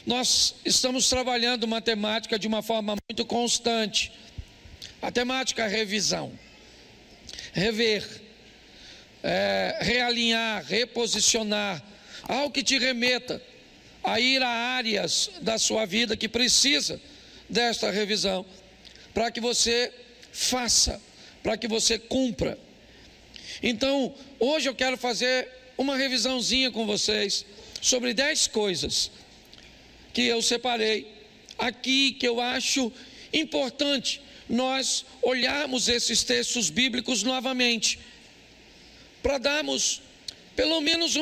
nós estamos trabalhando matemática de uma forma muito constante. A temática é revisão, rever, realinhar, reposicionar, algo que te remeta a ir a áreas da sua vida que precisa desta revisão, para que você faça, para que você cumpra. Então, hoje eu quero fazer uma revisãozinha com vocês sobre 10 coisas que eu separei aqui, que eu acho importante nós olharmos esses textos bíblicos novamente, para darmos pelo menos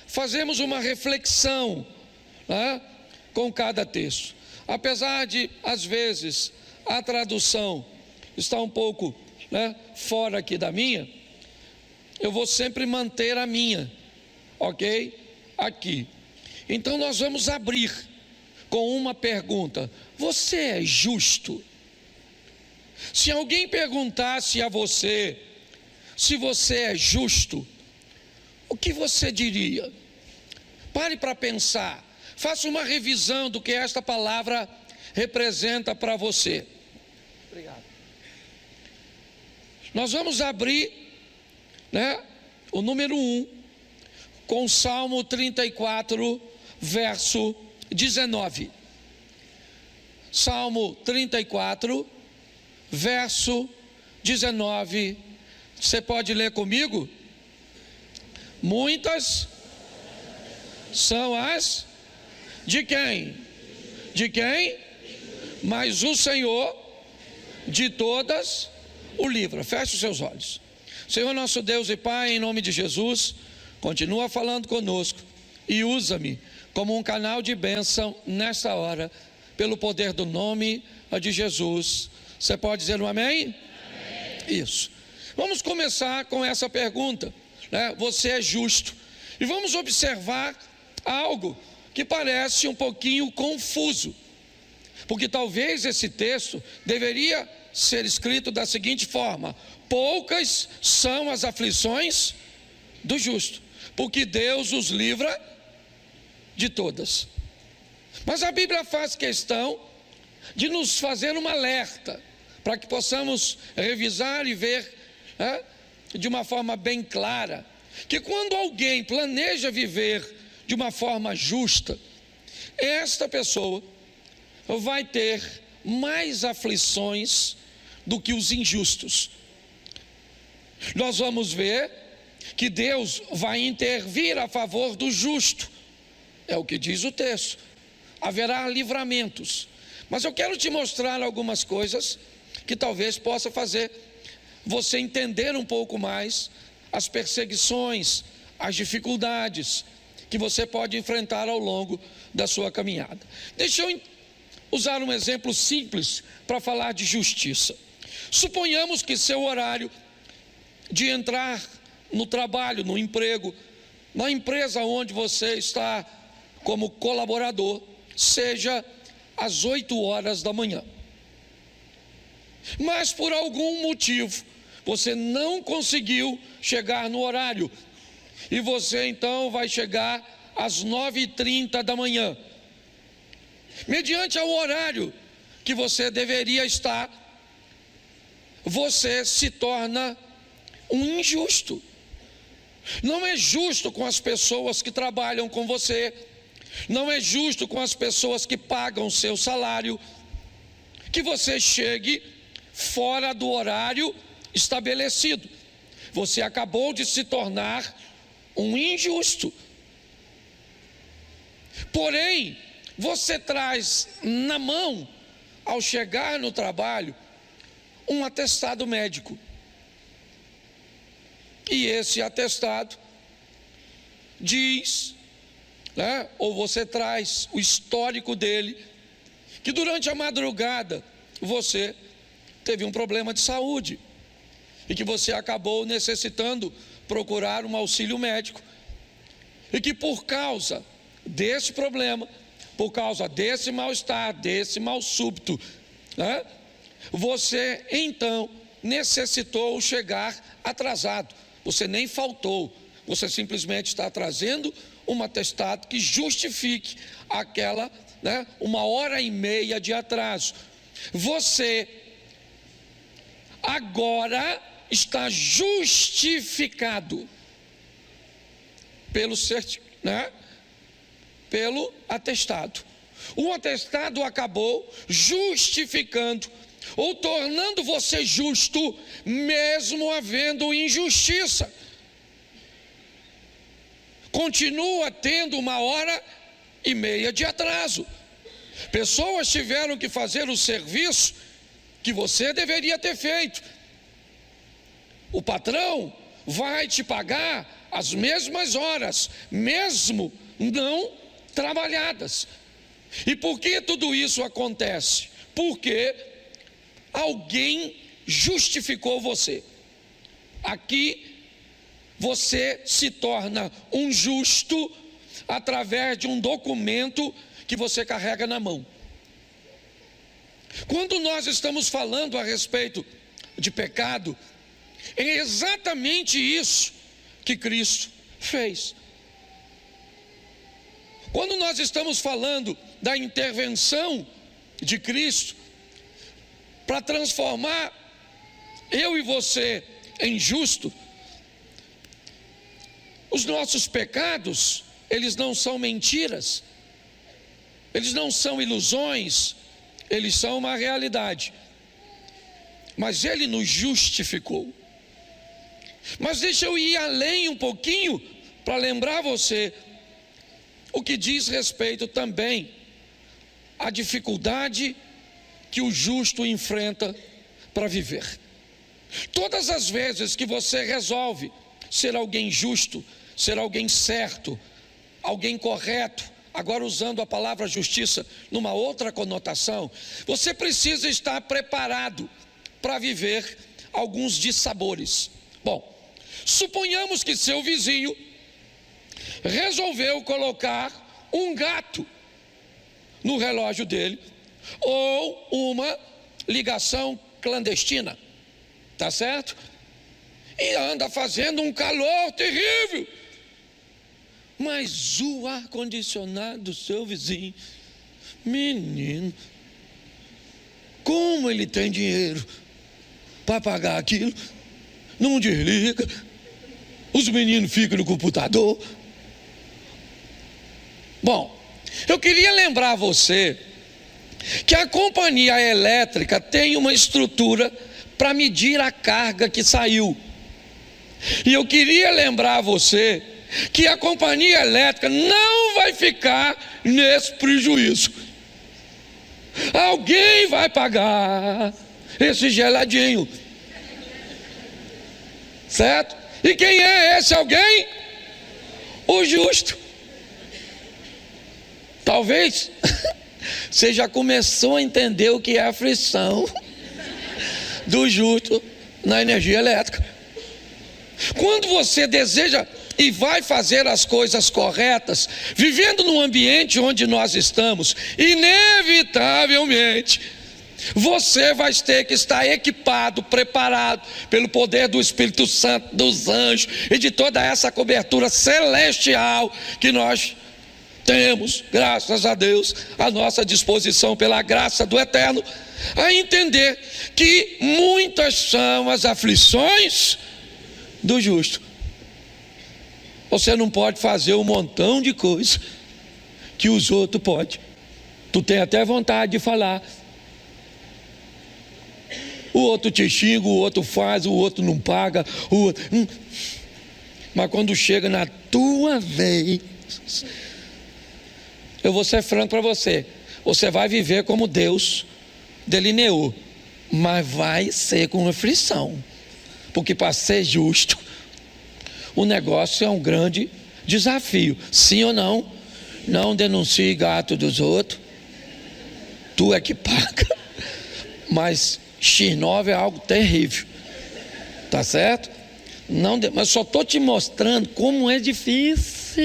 fazermos uma reflexão, né, com cada texto. Apesar de, às vezes, a tradução está um pouco, né, fora aqui da minha, eu vou sempre manter a minha, ok? Aqui. Então nós vamos abrir com uma pergunta: você é justo? Se alguém perguntasse a você se você é justo, o que você diria? Pare para pensar, faça uma revisão do que esta palavra representa para você. Obrigado. Nós vamos abrir, né, o número 1 com Salmo 34, verso 19. Salmo 34, verso 19. Você pode ler comigo? Muitas são as de quem? De quem? Mas o Senhor de todas o livra. Feche os seus olhos. Senhor nosso Deus e Pai, em nome de Jesus, continua falando conosco e usa-me como um canal de bênção nesta hora, pelo poder do nome de Jesus. Você pode dizer um amém? Amém. Isso. Vamos começar com essa pergunta, né? Você é justo? E vamos observar algo que parece um pouquinho confuso, porque talvez esse texto deveria ser escrito da seguinte forma: poucas são as aflições do justo, porque Deus os livra de todas. Mas a Bíblia faz questão de nos fazer um alerta, para que possamos revisar e ver, né, de uma forma bem clara, que quando alguém planeja viver de uma forma justa, esta pessoa vai ter mais aflições do que os injustos. Nós vamos ver que Deus vai intervir a favor do justo, é o que diz o texto. Haverá livramentos, mas eu quero te mostrar algumas coisas que talvez possa fazer você entender um pouco mais as perseguições, as dificuldades que você pode enfrentar ao longo da sua caminhada. Deixa eu usar um exemplo simples para falar de justiça. Suponhamos que seu horário de entrar no trabalho, no emprego, na empresa onde você está como colaborador, seja às 8 horas da manhã. Mas por algum motivo você não conseguiu chegar no horário, e você então vai chegar às 9h30 da manhã. Mediante ao horário que você deveria estar, você se torna um injusto. Não é justo com as pessoas que trabalham com você, não é justo com as pessoas que pagam o seu salário, que você chegue fora do horário estabelecido. Você acabou de se tornar um injusto. Porém, você traz na mão, ao chegar no trabalho, um atestado médico. E esse atestado diz, né, ou você traz o histórico dele, que durante a madrugada você teve um problema de saúde e que você acabou necessitando procurar um auxílio médico, e que por causa desse problema, por causa desse mal-estar, desse mal súbito, né, você então necessitou chegar atrasado. Você nem faltou, você simplesmente está trazendo um atestado que justifique aquela né, 1h30 de atraso. Você agora está justificado pelo atestado. O atestado acabou justificando ou tornando você justo, mesmo havendo injustiça. Continua tendo 1h30 de atraso. Pessoas tiveram que fazer o serviço que você deveria ter feito. O patrão vai te pagar as mesmas horas, mesmo não trabalhadas. E por que tudo isso acontece? Porque alguém justificou você. Aqui você se torna um justo através de um documento que você carrega na mão. Quando nós estamos falando a respeito de pecado, é exatamente isso que Cristo fez. Quando nós estamos falando da intervenção de Cristo para transformar eu e você em justo, os nossos pecados, eles não são mentiras, eles não são ilusões, eles são uma realidade. Mas Ele nos justificou. Mas deixa eu ir além um pouquinho para lembrar você o que diz respeito também à dificuldade que o justo enfrenta para viver. Todas as vezes que você resolve ser alguém justo, ser alguém certo, alguém correto, agora usando a palavra justiça numa outra conotação, você precisa estar preparado para viver alguns dissabores. Bom, suponhamos que seu vizinho resolveu colocar um gato no relógio dele, ou uma ligação clandestina, tá certo? E anda fazendo um calor terrível, mas o ar-condicionado do seu vizinho, menino, como ele tem dinheiro para pagar aquilo, não desliga, os meninos ficam no computador. Bom, eu queria lembrar você que a companhia elétrica tem uma estrutura para medir a carga que saiu. E eu queria lembrar você que a companhia elétrica não vai ficar nesse prejuízo. Alguém vai pagar esse geladinho, certo? E quem é esse alguém? O justo. Talvez você já começou a entender o que é a aflição do justo na energia elétrica. Quando você deseja e vai fazer as coisas corretas, vivendo no ambiente onde nós estamos, inevitavelmente você vai ter que estar equipado, preparado pelo poder do Espírito Santo, dos anjos e de toda essa cobertura celestial que nós temos, graças a Deus, à nossa disposição pela graça do Eterno, a entender que muitas são as aflições do justo. Você não pode fazer um montão de coisas que os outros podem. Tu tem até vontade de falar. O outro te xinga, o outro faz, o outro não paga, o outro... Mas quando chega na tua vez, eu vou ser franco para você, você vai viver como Deus delineou, mas vai ser com aflição, porque para ser justo, o negócio é um grande desafio. Sim ou não? Não denuncie gato dos outros, tu é que paga, mas X9 é algo terrível, tá certo? Não, mas só estou te mostrando como é difícil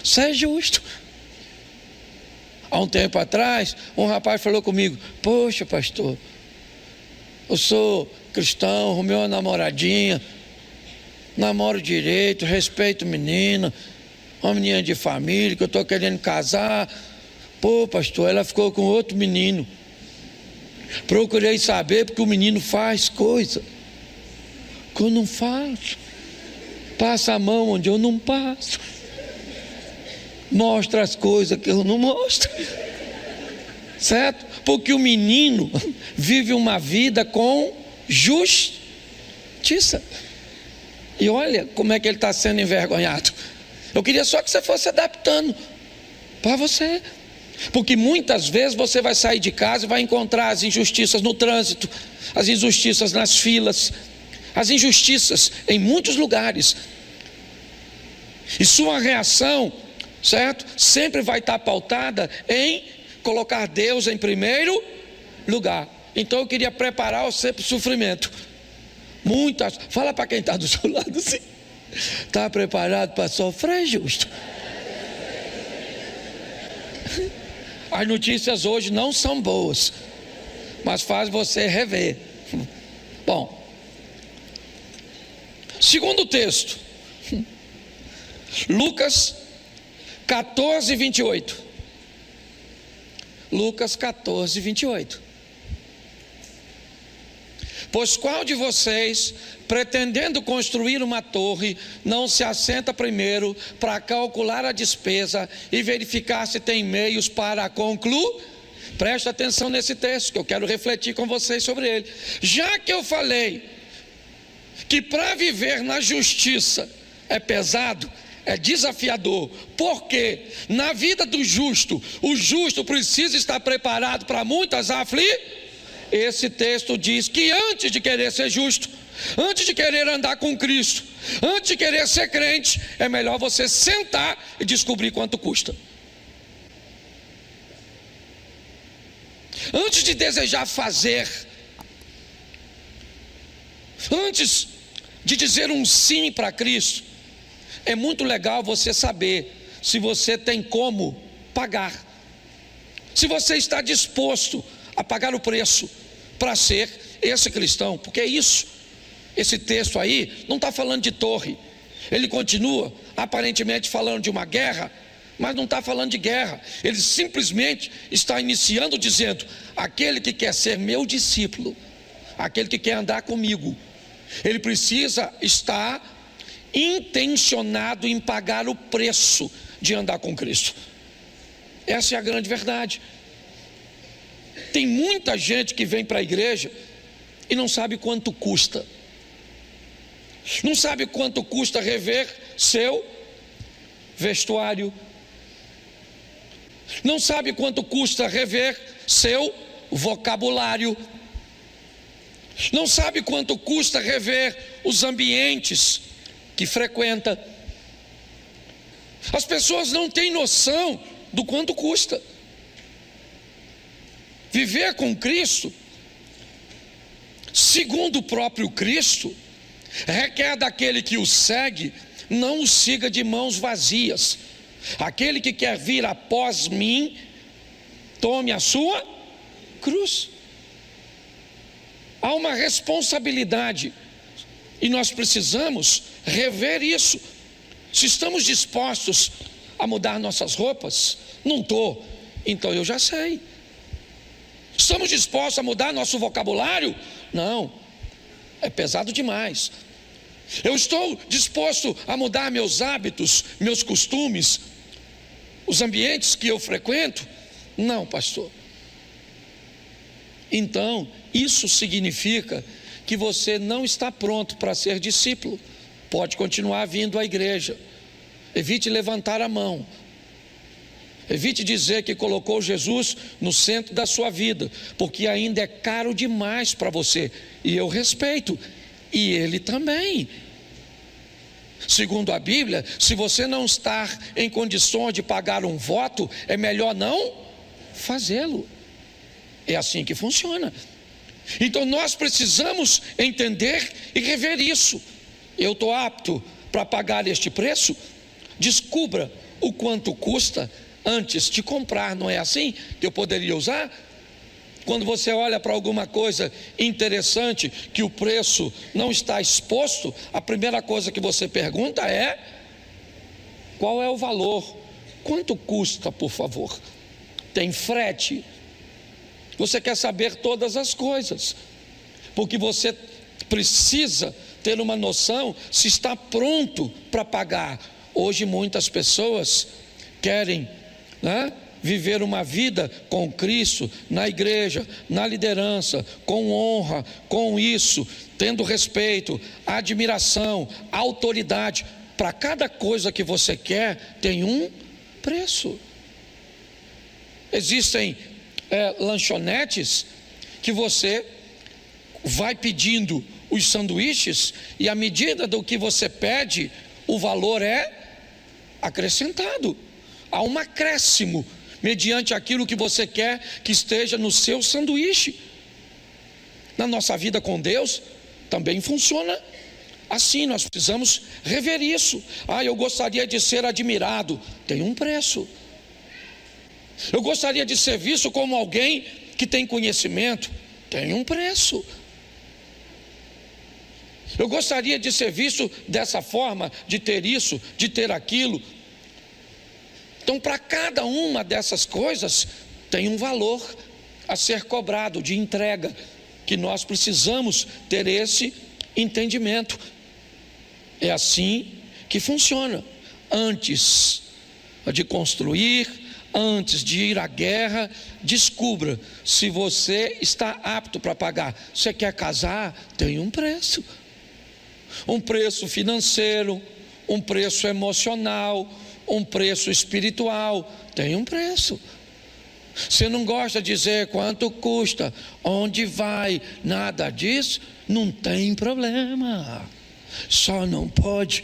ser justo. Há um tempo atrás, um rapaz falou comigo: poxa, pastor, eu sou cristão, arrumei uma namoradinha, namoro direito, respeito menina, uma menina de família, que eu estou querendo casar. Pô, pastor, ela ficou com outro menino. Procurei saber porque o menino faz coisa que eu não faço. Passa a mão onde eu não passo. Mostra as coisas que eu não mostro. Certo? Porque o menino vive uma vida com justiça. E olha como é que ele está sendo envergonhado. Eu queria só que você fosse adaptando para você. Porque muitas vezes você vai sair de casa e vai encontrar as injustiças no trânsito, as injustiças nas filas, as injustiças em muitos lugares. E sua reação, certo? Sempre vai estar pautada em colocar Deus em primeiro lugar. Então eu queria preparar você para o sofrimento. Muitas, fala para quem está do seu lado assim. Está preparado para sofrer, justo? As notícias hoje não são boas, mas faz você rever. Bom, segundo texto, Lucas 14, 28. Lucas 14, 28. Pois qual de vocês, pretendendo construir uma torre, não se assenta primeiro para calcular a despesa e verificar se tem meios para concluir? Preste atenção nesse texto, que eu quero refletir com vocês sobre ele. Já que eu falei que para viver na justiça é pesado, é desafiador, porque na vida do justo, o justo precisa estar preparado para muitas aflições. Esse texto diz que antes de querer ser justo, antes de querer andar com Cristo, antes de querer ser crente, é melhor você sentar e descobrir quanto custa. Antes de desejar fazer, antes de dizer um sim para Cristo, é muito legal você saber se você tem como pagar, se você está disposto a pagar o preço para ser esse cristão, porque é isso. Esse texto aí não está falando de torre, ele continua aparentemente falando de uma guerra, mas não está falando de guerra. Ele simplesmente está iniciando dizendo: aquele que quer ser meu discípulo, aquele que quer andar comigo, ele precisa estar intencionado em pagar o preço de andar com Cristo. Essa é a grande verdade. Tem muita gente que vem para a igreja e não sabe quanto custa. Não sabe quanto custa rever seu vestuário. Não sabe quanto custa rever seu vocabulário. Não sabe quanto custa rever os ambientes que frequenta. As pessoas não têm noção do quanto custa. Viver com Cristo, segundo o próprio Cristo, requer daquele que o segue, não o siga de mãos vazias. Aquele que quer vir após mim, tome a sua cruz. Há uma responsabilidade e nós precisamos rever isso. Se estamos dispostos a mudar nossas roupas, não estou, então eu já sei. Estamos dispostos a mudar nosso vocabulário? Não, é pesado demais. Eu estou disposto a mudar meus hábitos, meus costumes, os ambientes que eu frequento? Não, pastor. Então, isso significa que você não está pronto para ser discípulo. Pode continuar vindo à igreja. Evite levantar a mão. Evite dizer que colocou Jesus no centro da sua vida, porque ainda é caro demais para você. E eu respeito, e ele também. Segundo a Bíblia, se você não está em condições de pagar um voto, é melhor não fazê-lo. É assim que funciona. Então nós precisamos entender e rever isso. Eu estou apto para pagar este preço? Descubra o quanto custa antes de comprar, não é assim que eu poderia usar? Quando você olha para alguma coisa interessante que o preço não está exposto, a primeira coisa que você pergunta é: qual é o valor? Quanto custa, por favor? Tem frete? Você quer saber todas as coisas, porque você precisa ter uma noção se está pronto para pagar. Hoje muitas pessoas querem, viver uma vida com Cristo, na igreja, na liderança, com honra, com isso, tendo respeito, admiração, autoridade. Para cada coisa que você quer, tem um preço. Existem lanchonetes que você vai pedindo os sanduíches, e à medida do que você pede, o valor é acrescentado. Há um acréscimo mediante aquilo que você quer que esteja no seu sanduíche. Na nossa vida com Deus também funciona assim. Nós precisamos rever isso. Eu gostaria de ser admirado. Tem um preço. Eu gostaria de ser visto como alguém que tem conhecimento. Tem um preço. Eu gostaria de ser visto dessa forma, de ter isso, de ter aquilo. Então, para cada uma dessas coisas, tem um valor a ser cobrado de entrega, que nós precisamos ter esse entendimento. É assim que funciona. Antes de construir, antes de ir à guerra, descubra se você está apto para pagar. Você quer casar? Tem um preço. Um preço financeiro, um preço emocional, um preço espiritual. Tem um preço. Você não gosta de dizer quanto custa, onde vai, nada disso, não tem problema. Só não pode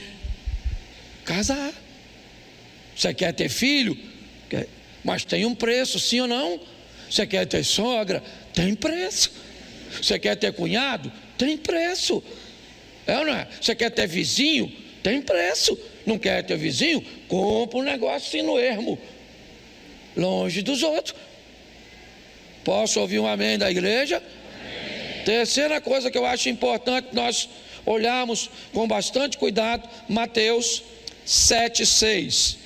casar. Você quer ter filho? Mas tem um preço, sim ou não? Você quer ter sogra? Tem preço. Você quer ter cunhado? Tem preço. É ou não é? Você quer ter vizinho? Tem preço. Não quer ter vizinho? Compra um negócio assim no ermo, longe dos outros. Posso ouvir um amém da igreja? Amém. Terceira coisa que eu acho importante nós olharmos com bastante cuidado, Mateus 7:6.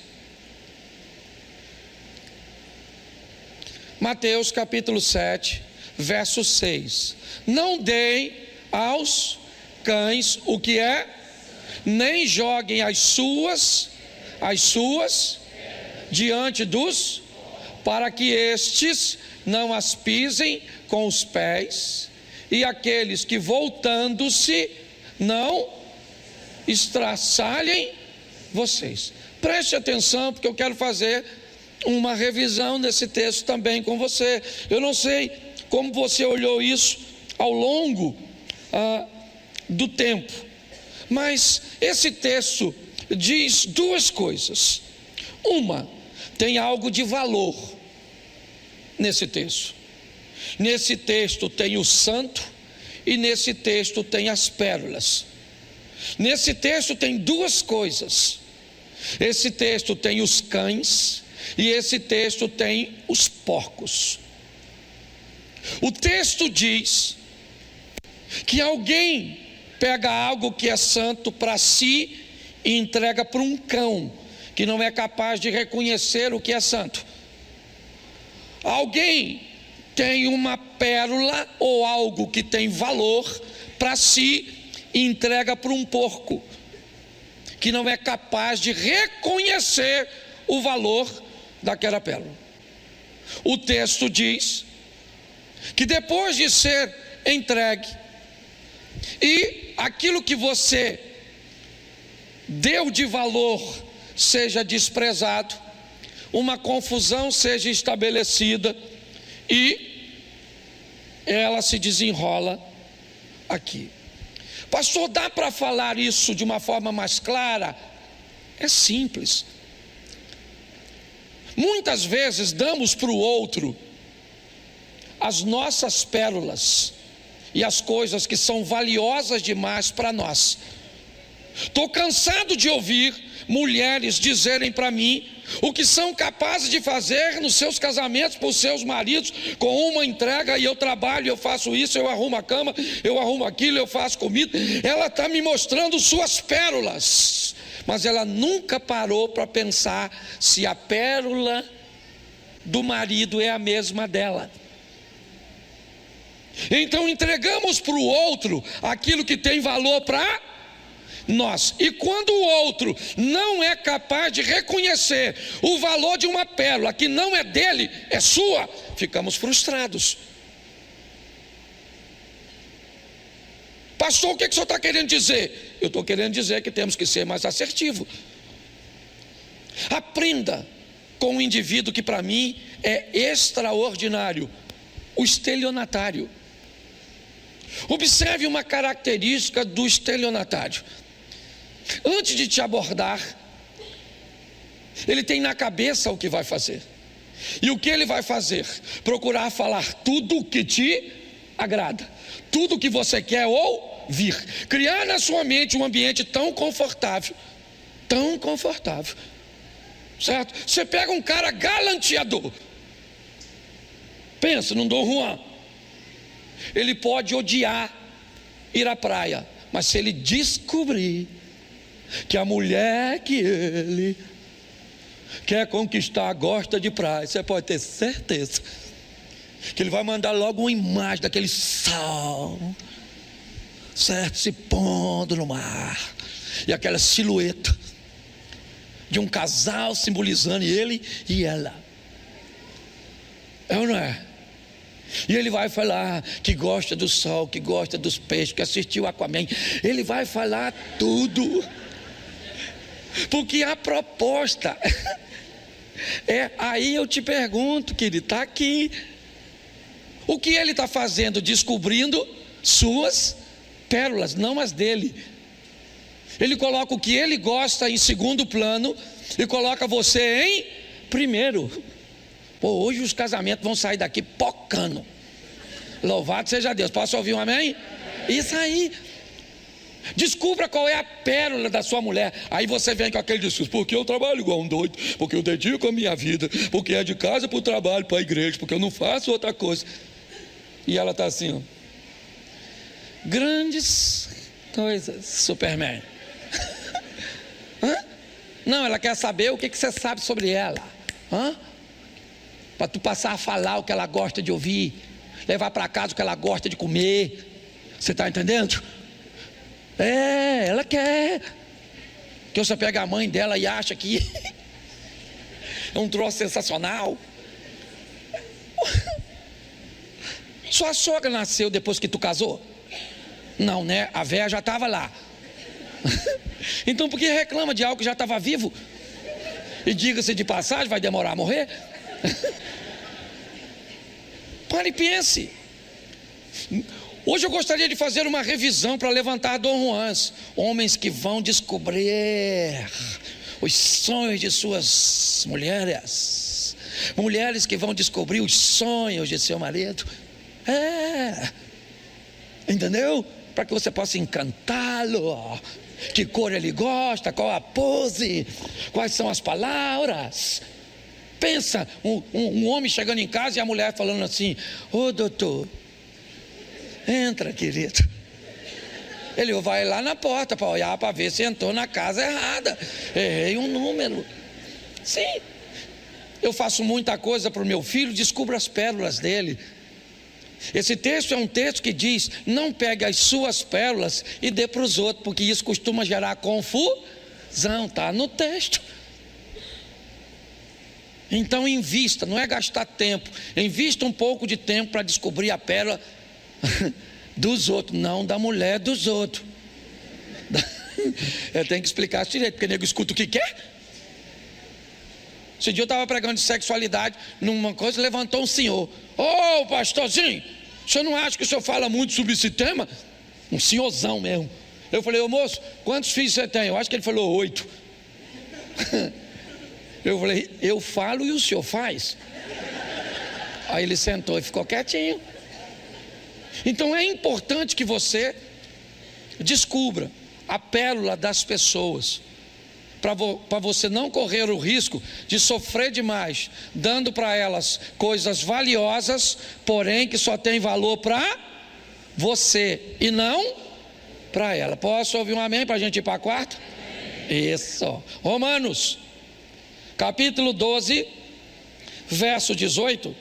Mateus capítulo 7, verso 6. Não deem aos cães o que é, nem joguem as suas diante dos, para que estes não as pisem com os pés, e aqueles que voltando-se não estraçalhem vocês. Preste atenção, porque eu quero fazer uma revisão desse texto também com você. Eu não sei como você olhou isso ao longo do tempo, mas esse texto diz duas coisas. Uma, tem algo de valor nesse texto. Nesse texto tem o santo e nesse texto tem as pérolas. Nesse texto tem duas coisas. Esse texto tem os cães e esse texto tem os porcos. O texto diz que alguém pega algo que é santo para si e entrega para um cão que não é capaz de reconhecer o que é santo. Alguém tem uma pérola ou algo que tem valor para si e entrega para um porco que não é capaz de reconhecer o valor daquela pérola. O texto diz que depois de ser entregue e aquilo que você deu de valor seja desprezado, uma confusão seja estabelecida e ela se desenrola aqui. Pastor, dá para falar isso de uma forma mais clara? É simples. Muitas vezes damos para o outro as nossas pérolas e as coisas que são valiosas demais para nós. Estou cansado de ouvir mulheres dizerem para mim o que são capazes de fazer nos seus casamentos por seus maridos, com uma entrega: e eu trabalho, eu faço isso, eu arrumo a cama, eu arrumo aquilo, eu faço comida. Ela está me mostrando suas pérolas, mas ela nunca parou para pensar se a pérola do marido é a mesma dela. Então entregamos para o outro aquilo que tem valor para nós, e quando o outro não é capaz de reconhecer o valor de uma pérola que não é dele, é sua, ficamos frustrados. Pastor, o que o senhor está querendo dizer? Eu estou querendo dizer que temos que ser mais assertivos. Aprenda com um indivíduo que para mim é extraordinário, o estelionatário. Observe uma característica do estelionatário. Antes de te abordar, ele tem na cabeça o que vai fazer. E o que ele vai fazer? Procurar falar tudo o que te agrada, tudo o que você quer ouvir, criar na sua mente um ambiente tão confortável, certo? Você pega um cara galanteador, pensa num Dom Juan. Ele pode odiar ir à praia, mas se ele descobrir que a mulher que ele quer conquistar gosta de praia, você pode ter certeza que ele vai mandar logo uma imagem daquele sol, certo, se pondo no mar, e aquela silhueta de um casal simbolizando ele e ela. É ou não é? E ele vai falar que gosta do sol, que gosta dos peixes, que assistiu Aquaman. Ele vai falar tudo, porque a proposta é, aí eu te pergunto, querido, está aqui. O que ele está fazendo? Descobrindo suas pérolas, não as dele. Ele coloca o que ele gosta em segundo plano e coloca você em primeiro. Pô, hoje os casamentos vão sair daqui pocando. Louvado seja Deus. Posso ouvir um amém? Isso aí. Descubra qual é a pérola da sua mulher. Aí você vem com aquele discurso: porque eu trabalho igual um doido, porque eu dedico a minha vida, porque é de casa para o trabalho, para a igreja, porque eu não faço outra coisa. E ela está assim, ó. Grandes coisas, Superman. Hã? Não, ela quer saber o que você sabe sobre ela. Para tu passar a falar o que ela gosta de ouvir, levar para casa o que ela gosta de comer. Você está entendendo? É, ela quer que você pegue a mãe dela e acha que é um troço sensacional. Sua sogra nasceu depois que tu casou? Não, né? A véia já estava lá. Então por que reclama de algo que já estava vivo? E diga-se de passagem, vai demorar a morrer? Pare e pense. Hoje eu gostaria de fazer uma revisão para levantar Dom Juans, homens que vão descobrir os sonhos de suas mulheres, mulheres que vão descobrir os sonhos de seu marido. Entendeu? Para que você possa encantá-lo. Que cor ele gosta, qual a pose, quais são as palavras. Pensa, um homem chegando em casa e a mulher falando assim: ô doutor, entra, querido. Ele vai lá na porta para olhar, para ver se entrou na casa errada. Errei um número. Sim. Eu faço muita coisa para o meu filho, descubro as pérolas dele. Esse texto é um texto que diz: não pegue as suas pérolas e dê para os outros, porque isso costuma gerar confusão. Está no texto. Então invista, não é gastar tempo, invista um pouco de tempo para descobrir a pérola dos outros, não da mulher dos outros. Eu tenho que explicar isso direito, porque o nego escuta o que quer. Esse dia eu estava pregando de sexualidade numa coisa, levantou um senhor: ô pastorzinho, o senhor não acha que o senhor fala muito sobre esse tema? Um senhorzão mesmo. Eu falei: ô moço, quantos filhos você tem? Eu acho que ele falou 8. Eu falei: eu falo e o senhor faz? Aí ele sentou e ficou quietinho. Então é importante que você descubra a pérola das pessoas, para você não correr o risco de sofrer demais, dando para elas coisas valiosas, porém que só tem valor para você e não para ela. Posso ouvir um amém para a gente ir para a quarta? Isso. Romanos, capítulo 12, verso 18.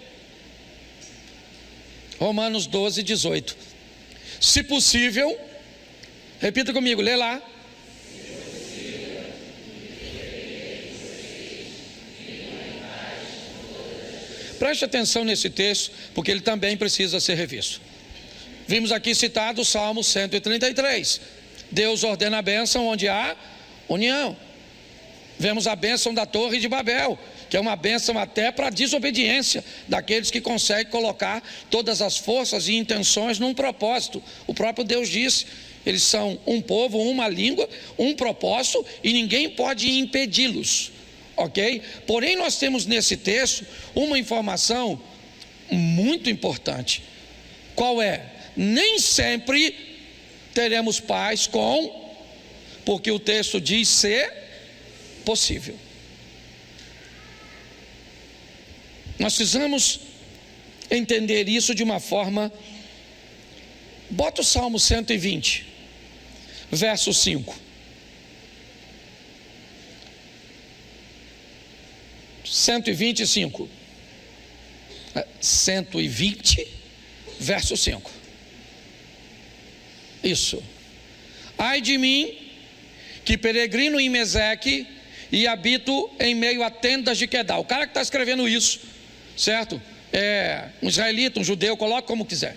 Romanos 12, 18. Se possível, repita comigo, lê lá. Preste atenção nesse texto, porque ele também precisa ser revisto. Vimos aqui citado o Salmo 133. Deus ordena a bênção onde há união. Vemos a bênção da Torre de Babel, que é uma bênção até para a desobediência daqueles que conseguem colocar todas as forças e intenções num propósito. O próprio Deus disse, eles são um povo, uma língua, um propósito, e ninguém pode impedi-los. Ok? Porém, nós temos nesse texto uma informação muito importante. Qual é? Nem sempre teremos paz porque o texto diz ser possível. Nós precisamos entender isso de uma forma. Bota o Salmo 120, verso 5. 125. 120, verso 5. Isso. Ai de mim, que peregrino em Meseque e habito em meio a tendas de Quedar. O cara que está escrevendo isso, certo? É um israelita, um judeu, coloque como quiser.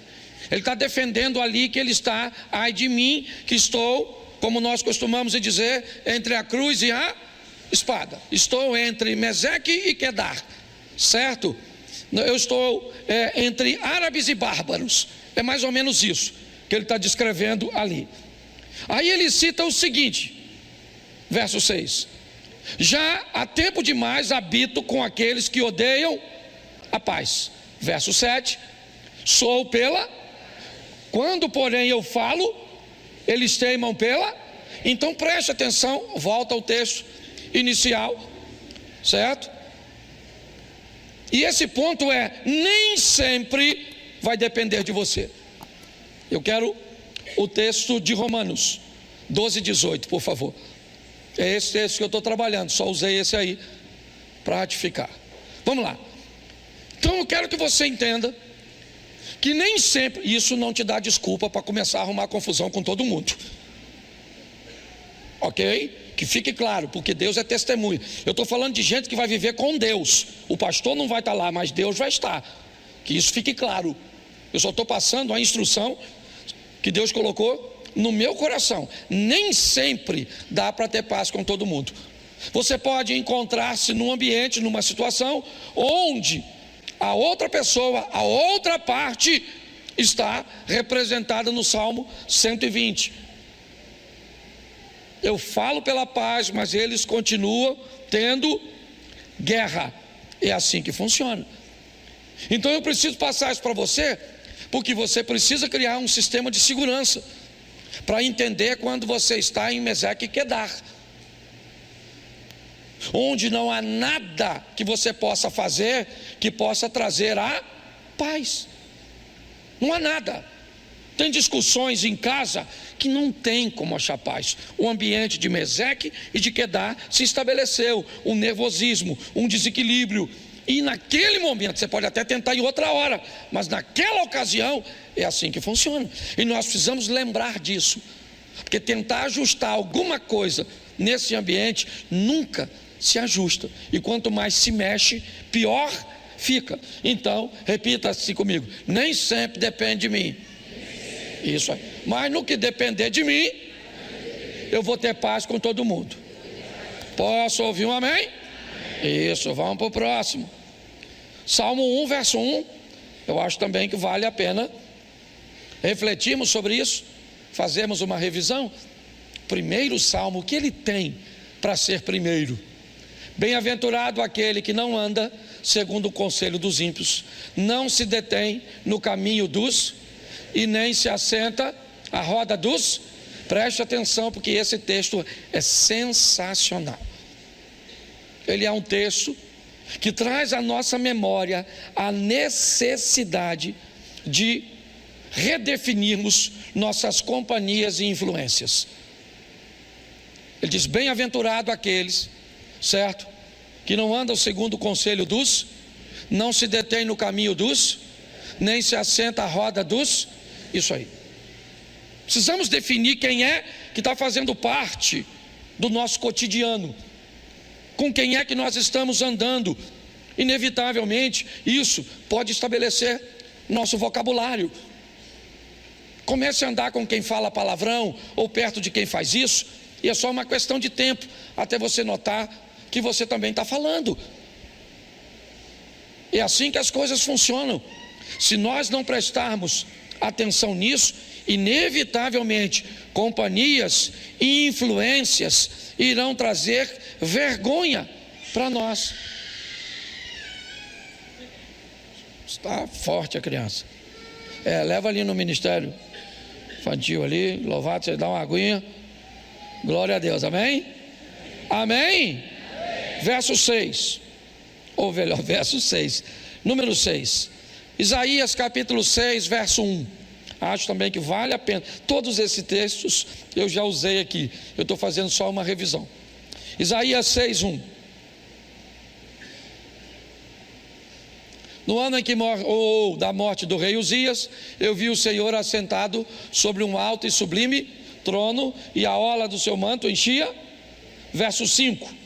Ele está defendendo ali que ele está, ai de mim, que estou, como nós costumamos dizer, entre a cruz e a espada. Estou entre Meseque e Quedar, certo? Eu estou entre árabes e bárbaros. É mais ou menos isso que ele está descrevendo ali. Aí ele cita o seguinte, verso 6. Já há tempo demais habito com aqueles que odeiam a paz. Verso 7. Sou quando porém eu falo, eles teimam Então preste atenção, volta ao texto inicial, certo? E esse ponto nem sempre vai depender de você. Eu quero o texto de Romanos 12, 18, por favor. É esse texto que eu estou trabalhando, só usei esse aí para ratificar. Vamos lá. Então eu quero que você entenda que nem sempre, isso não te dá desculpa para começar a arrumar confusão com todo mundo. Ok? Que fique claro, porque Deus é testemunha. Eu estou falando de gente que vai viver com Deus. O pastor não vai estar lá, mas Deus vai estar. Que isso fique claro. Eu só estou passando a instrução que Deus colocou no meu coração. Nem sempre dá para ter paz com todo mundo. Você pode encontrar-se num ambiente, numa situação onde a outra pessoa, a outra parte está representada no Salmo 120. Eu falo pela paz, mas eles continuam tendo guerra. É assim que funciona. Então eu preciso passar isso para você, porque você precisa criar um sistema de segurança para entender quando você está em Meseque e Quedar, onde não há nada que você possa fazer que possa trazer a paz. Não há nada. Tem discussões em casa que não tem como achar paz. O ambiente de Meseque e de Quedar se estabeleceu um nervosismo, um desequilíbrio. E naquele momento, você pode até tentar em outra hora, mas naquela ocasião é assim que funciona. E nós precisamos lembrar disso, porque tentar ajustar alguma coisa nesse ambiente nunca se ajusta. E quanto mais se mexe, pior fica. Então, repita assim comigo: nem sempre depende de mim. Isso aí. Mas no que depender de mim, eu vou ter paz com todo mundo. Posso ouvir um amém? Isso, vamos para o próximo. Salmo 1, verso 1. Eu acho também que vale a pena refletirmos sobre isso, fazermos uma revisão. Primeiro salmo, o que ele tem para ser primeiro? Bem-aventurado aquele que não anda segundo o conselho dos ímpios, não se detém no caminho e nem se assenta à roda dos. Preste atenção, porque esse texto é sensacional. Ele é um texto que traz à nossa memória a necessidade de redefinirmos nossas companhias e influências. Ele diz: bem-aventurado aqueles, certo? Que não andam segundo o conselho dos, não se detém no caminho dos, nem se assenta à roda dos. Isso aí. Precisamos definir quem é que está fazendo parte do nosso cotidiano, com quem é que nós estamos andando. Inevitavelmente, isso pode estabelecer nosso vocabulário. Comece a andar com quem fala palavrão, ou perto de quem faz isso, e é só uma questão de tempo até você notar que você também está falando. É assim que as coisas funcionam. Se nós não prestarmos atenção nisso, inevitavelmente companhias e influências irão trazer vergonha para nós. Está forte a criança. Leva ali no ministério infantil ali, louvado, você dá uma aguinha. Glória a Deus, amém? Amém? Verso 6, ou melhor, verso 6, número 6, Isaías capítulo 6, verso 1. Acho também que vale a pena. Todos esses textos eu já usei aqui, eu estou fazendo só uma revisão. Isaías 6, 1. No ano em que da morte do rei Uzias, eu vi o Senhor assentado sobre um alto e sublime trono, e a orla do seu manto enchia. Verso 5.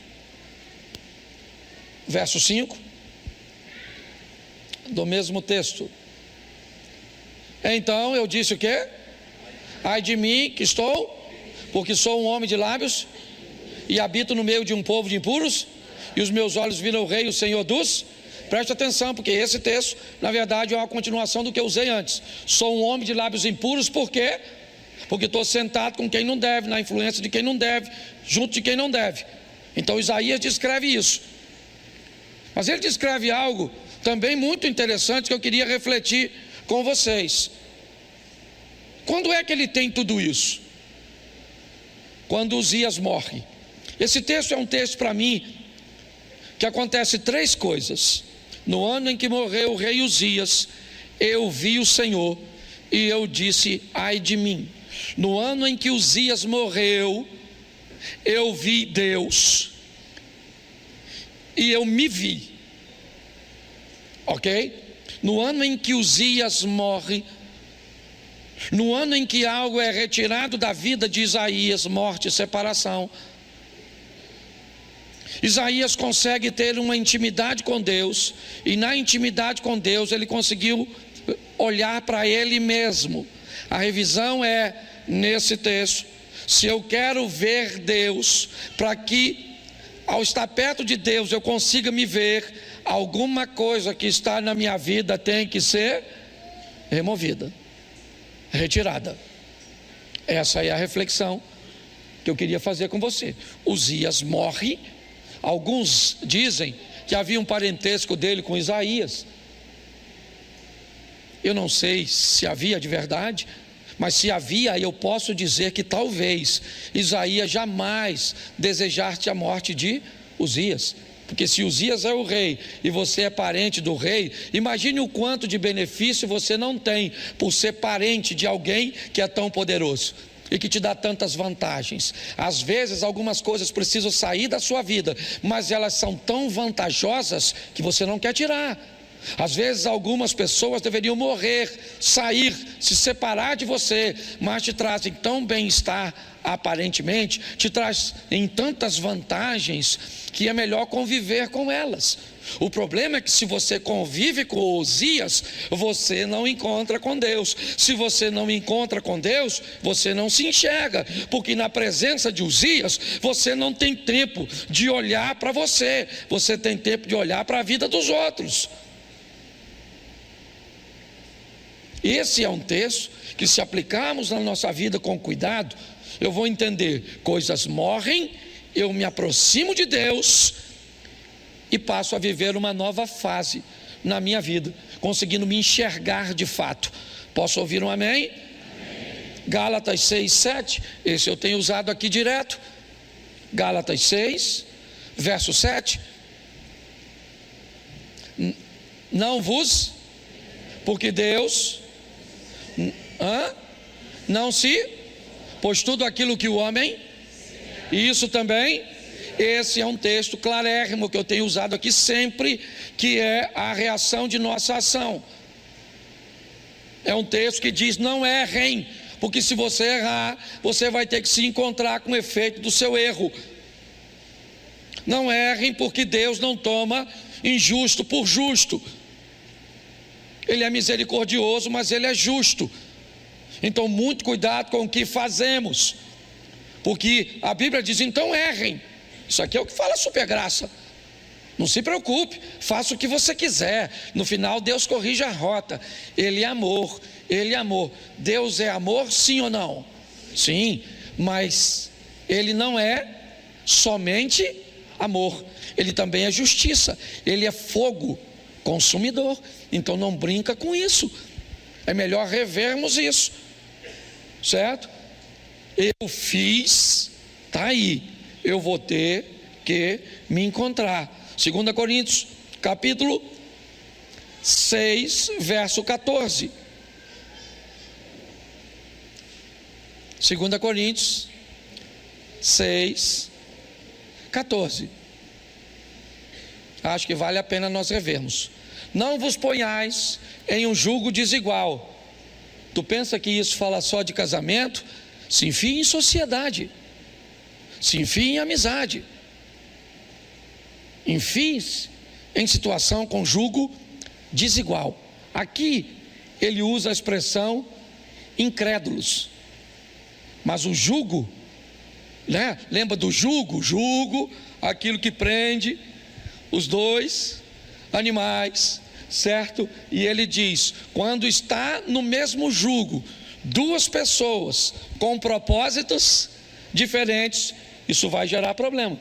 Verso 5 do mesmo texto. Então eu disse o quê? Ai de mim que estou, porque sou um homem de lábios e habito no meio de um povo de impuros, e os meus olhos viram o rei, o Senhor dos. Preste atenção, porque esse texto na verdade é uma continuação do que eu usei antes. Sou um homem de lábios impuros, por quê? Porque estou sentado com quem não deve, na influência de quem não deve, junto de quem não deve. Então Isaías descreve isso. Mas ele descreve algo também muito interessante que eu queria refletir com vocês. Quando é que ele tem tudo isso? Quando Uzias morre. Esse texto é um texto para mim que acontece 3 coisas. No ano em que morreu o rei Uzias, eu vi o Senhor e eu disse: ai de mim. No ano em que Uzias morreu, eu vi Deus e eu me vi. Ok? No ano em que Uzias morre, no ano em que algo é retirado da vida de Isaías, morte e separação, Isaías consegue ter uma intimidade com Deus, e na intimidade com Deus ele conseguiu olhar para ele mesmo. A revisão é nesse texto: se eu quero ver Deus, para que ao estar perto de Deus eu consiga me ver, alguma coisa que está na minha vida tem que ser removida, retirada. Essa é a reflexão que eu queria fazer com você. Uzias morre. Alguns dizem que havia um parentesco dele com Isaías. Eu não sei se havia de verdade, mas se havia, eu posso dizer que talvez Isaías jamais desejasse a morte de Uzias. Porque se Uzias é o rei e você é parente do rei, imagine o quanto de benefício você não tem por ser parente de alguém que é tão poderoso e que te dá tantas vantagens. Às vezes algumas coisas precisam sair da sua vida, mas elas são tão vantajosas que você não quer tirar. Às vezes algumas pessoas deveriam morrer, sair, se separar de você, mas te trazem tão bem-estar, aparentemente, te trazem tantas vantagens que é melhor conviver com elas. O problema é que se você convive com Uzias, você não encontra com Deus. Se você não encontra com Deus, você não se enxerga, porque na presença de Uzias, você não tem tempo de olhar para você, você tem tempo de olhar para a vida dos outros. Esse é um texto que, se aplicarmos na nossa vida com cuidado, eu vou entender: coisas morrem, eu me aproximo de Deus e passo a viver uma nova fase na minha vida, conseguindo me enxergar de fato. Posso ouvir um amém? Amém. Gálatas 6, 7, esse eu tenho usado aqui direto. Gálatas 6, verso 7. Não vos, porque Deus não se, pois tudo aquilo que o homem E isso também, esse é um texto clarérrimo que eu tenho usado aqui sempre, que é a reação de nossa ação. É um texto que diz: não errem, porque se você errar, você vai ter que se encontrar com o efeito do seu erro. Não errem, porque Deus não toma injusto por justo. Ele é misericordioso, mas Ele é justo. Então muito cuidado com o que fazemos, porque a Bíblia diz: então errem. Isso aqui é o que fala a supergraça. Não se preocupe, faça o que você quiser. No final Deus corrige a rota. Ele é amor, Ele é amor. Deus é amor, sim ou não? Sim, mas Ele não é somente amor, Ele também é justiça. Ele é fogo consumidor. Então não brinca com isso. É melhor revermos isso, certo? Eu fiz, está aí, eu vou ter que me encontrar. 2 Coríntios, capítulo 6, verso 14. 2 Coríntios 6, 14. Acho que vale a pena nós revermos. Não vos ponhais em um jugo desigual. Tu pensa que isso fala só de casamento? Se enfie em sociedade, se enfie em amizade, enfie-se em situação com jugo desigual. Aqui ele usa a expressão incrédulos, mas o jugo, né? Lembra do jugo? Jugo, aquilo que prende os dois animais, certo? E ele diz: quando está no mesmo jugo duas pessoas com propósitos diferentes, isso vai gerar problema.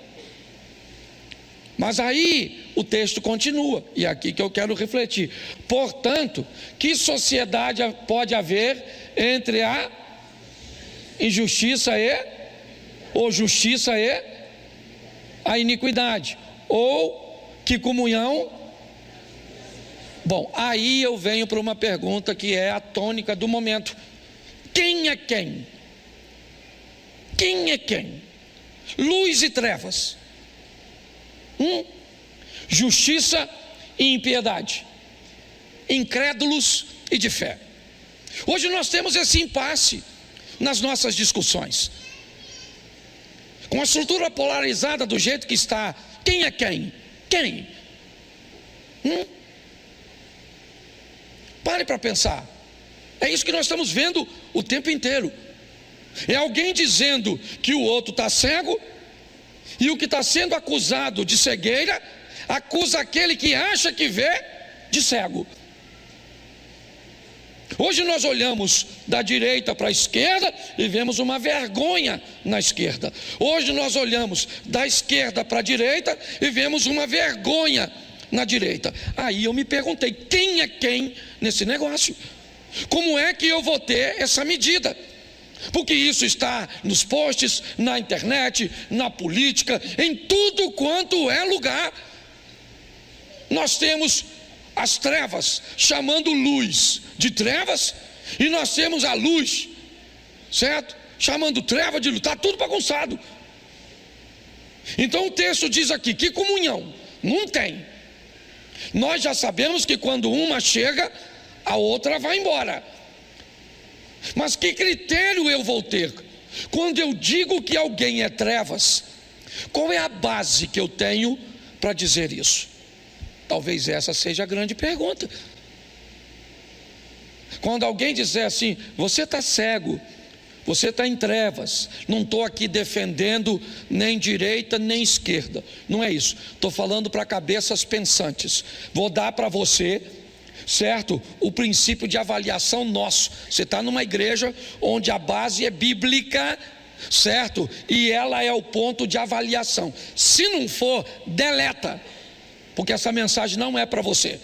Mas aí o texto continua, e é aqui que eu quero refletir. Portanto, que sociedade pode haver entre a injustiça ou justiça e a iniquidade? Ou que comunhão? Bom, aí eu venho para uma pergunta que é a tônica do momento: quem é quem? Quem é quem? Luz e trevas, justiça e impiedade, incrédulos e de fé. Hoje nós temos esse impasse nas nossas discussões, com a estrutura polarizada do jeito que está. Quem é quem? Quem? Pare para pensar. É isso que nós estamos vendo o tempo inteiro. É alguém dizendo que o outro está cego, e o que está sendo acusado de cegueira acusa aquele que acha que vê de cego. Hoje nós olhamos da direita para a esquerda e vemos uma vergonha na esquerda. Hoje nós olhamos da esquerda para a direita e vemos uma vergonha na direita. Aí eu me perguntei: quem é quem nesse negócio? Como é que eu vou ter essa medida? Porque isso está nos posts, na internet, na política, em tudo quanto é lugar. Nós temos as trevas chamando luz de trevas, e nós temos a luz, certo? Chamando treva de luz. Está tudo bagunçado. Então o texto diz aqui: que comunhão? Não tem. Nós já sabemos que quando uma chega, a outra vai embora. Mas que critério eu vou ter? Quando eu digo que alguém é trevas, qual é a base que eu tenho para dizer isso? Talvez essa seja a grande pergunta. Quando alguém dizer assim: você está cego, você está em trevas, não estou aqui defendendo nem direita nem esquerda, não é isso, estou falando para cabeças pensantes. Vou dar para você, certo, o princípio de avaliação nosso. Você está numa igreja onde a base é bíblica, certo? E ela é o ponto de avaliação. Se não for, deleta, porque essa mensagem não é para você.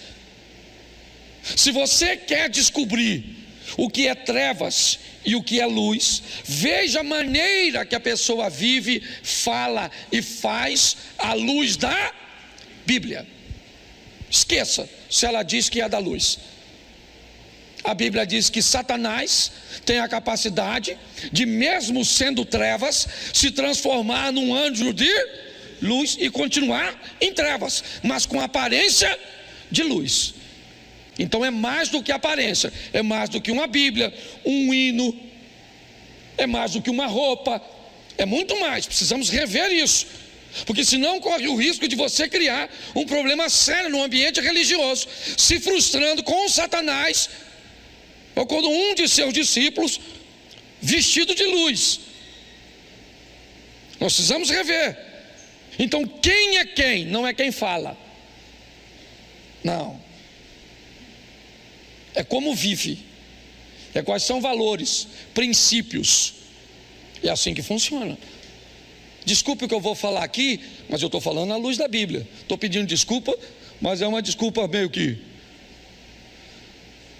Se você quer descobrir o que é trevas e o que é luz, veja a maneira que a pessoa vive, fala e faz à luz da Bíblia. Esqueça se ela diz que é da luz. A Bíblia diz que Satanás tem a capacidade de, mesmo sendo trevas, se transformar num anjo de luz e continuar em trevas, mas com aparência de luz. Então é mais do que aparência, é mais do que uma Bíblia, um hino, é mais do que uma roupa, é muito mais. Precisamos rever isso, porque senão corre o risco de você criar um problema sério no ambiente religioso, se frustrando com Satanás, ou quando um de seus discípulos vestido de luz. Nós precisamos rever. Então quem é quem? Não é quem fala, não, é como vive, é quais são valores, princípios. É assim que funciona. Desculpe o que eu vou falar aqui, mas eu estou falando à luz da Bíblia. Estou pedindo desculpa, mas é uma desculpa meio que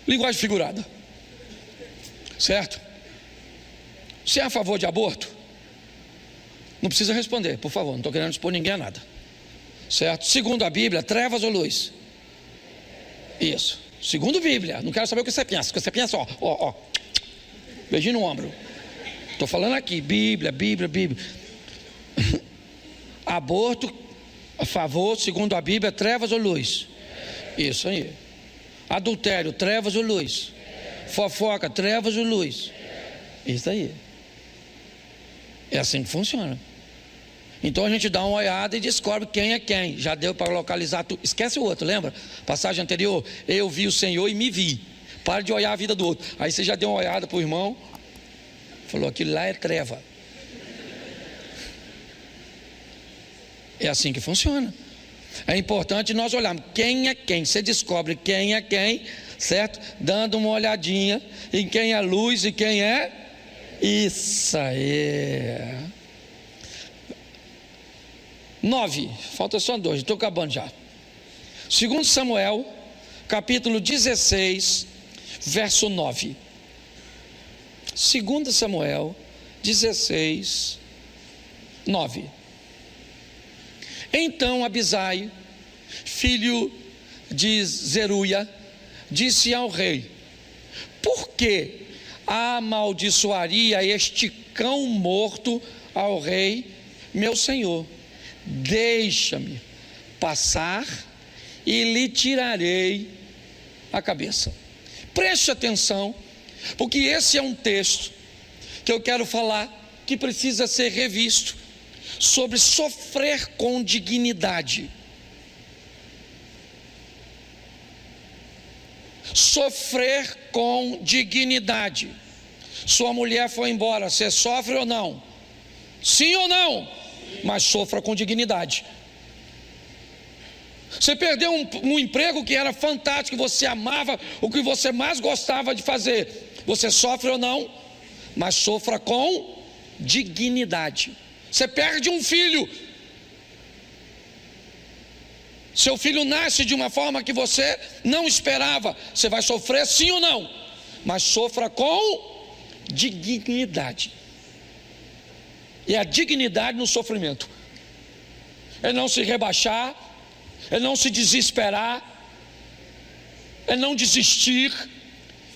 linguagem figurada, certo? Você é a favor de aborto? Não precisa responder, por favor, não estou querendo expor ninguém a nada, certo? Segundo a Bíblia, trevas ou luz? Isso, segundo a Bíblia. Não quero saber o que você pensa. O que você pensa, ó, beijinho no ombro. Estou falando aqui, Bíblia. Aborto, a favor, segundo a Bíblia, trevas ou luz? Isso aí. Adultério, trevas ou luz? Fofoca, trevas ou luz? Isso aí. É assim que funciona. Então a gente dá uma olhada e descobre quem é quem. Já deu para localizar tudo. Esquece o outro, lembra? Passagem anterior, eu vi o Senhor e me vi. Para de olhar a vida do outro. Aí você já deu uma olhada para o irmão, falou, aquilo lá é treva. É assim que funciona. É importante nós olharmos quem é quem. Você descobre quem é quem, certo? Dando uma olhadinha em quem é luz e quem é. Isso aí. 9, falta só 2, estou acabando já. 2 Samuel, capítulo 16, verso 9. 2 Samuel 16, 9. Então Abisai, filho de Zeruia, disse ao rei: por que amaldiçoaria este cão morto ao rei, meu senhor? Deixa-me passar e lhe tirarei a cabeça. Preste atenção, porque esse é um texto que eu quero falar, que precisa ser revisto, sobre sofrer com dignidade. Sofrer com dignidade. Sua mulher foi embora, você sofre ou não? Sim ou não? Mas sofra com dignidade. Você perdeu um emprego que era fantástico, que você amava, o que você mais gostava de fazer, você sofre ou não? Mas sofra com dignidade. Você perde um filho, seu filho nasce de uma forma que você não esperava, você vai sofrer sim ou não? Mas sofra com dignidade. E a dignidade no sofrimento é não se rebaixar, é não se desesperar, é não desistir,